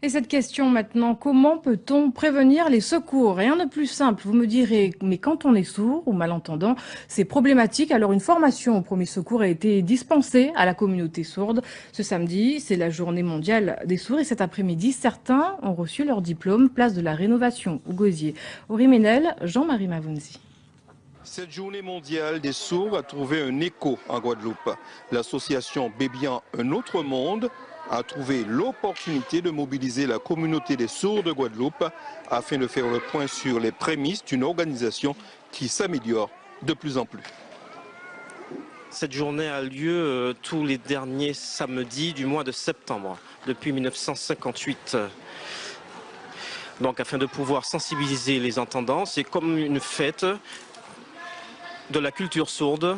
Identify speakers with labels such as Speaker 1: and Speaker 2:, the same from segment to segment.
Speaker 1: Et cette question maintenant, comment peut-on prévenir les secours? Rien de plus simple, vous me direz, mais quand on est sourd ou malentendant, c'est problématique. Alors une formation au premier secours a été dispensée à la communauté sourde. Ce samedi, c'est la journée mondiale des sourds et cet après-midi, certains ont reçu leur diplôme, place de la Rénovation au Gosier. Aurélie Ménel, Jean-Marie Mavounzi.
Speaker 2: Cette journée mondiale des sourds a trouvé un écho en Guadeloupe. L'association Bébian Un Autre Monde a trouvé l'opportunité de mobiliser la communauté des sourds de Guadeloupe afin de faire le point sur les prémices d'une organisation qui s'améliore de plus en plus.
Speaker 3: Cette journée a lieu tous les derniers samedis du mois de septembre, depuis 1958. Donc afin de pouvoir sensibiliser les entendants, c'est comme une fête de la culture sourde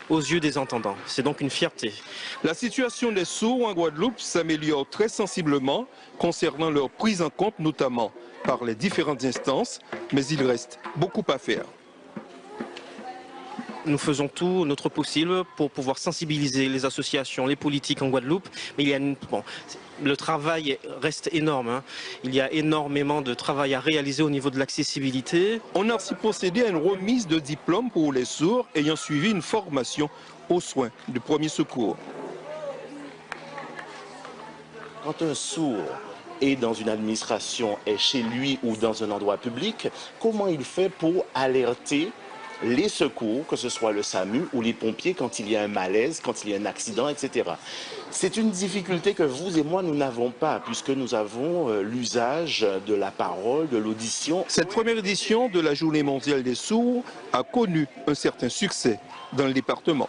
Speaker 3: aux yeux des entendants. C'est donc une fierté.
Speaker 2: La situation des sourds en Guadeloupe s'améliore très sensiblement concernant leur prise en compte, notamment par les différentes instances, mais il reste beaucoup à faire.
Speaker 3: Nous faisons tout notre possible pour pouvoir sensibiliser les associations, les politiques en Guadeloupe. Mais le travail reste énorme, hein. Il y a énormément de travail à réaliser au niveau de l'accessibilité.
Speaker 2: On a aussi procédé à une remise de diplôme pour les sourds ayant suivi une formation aux soins du premier secours.
Speaker 4: Quand un sourd est dans une administration, est chez lui ou dans un endroit public, comment il fait pour alerter les secours, que ce soit le SAMU ou les pompiers quand il y a un malaise, quand il y a un accident, etc. C'est une difficulté que vous et moi, nous n'avons pas, puisque nous avons l'usage de la parole, de l'audition.
Speaker 2: Cette première édition de la Journée mondiale des sourds a connu un certain succès dans le département.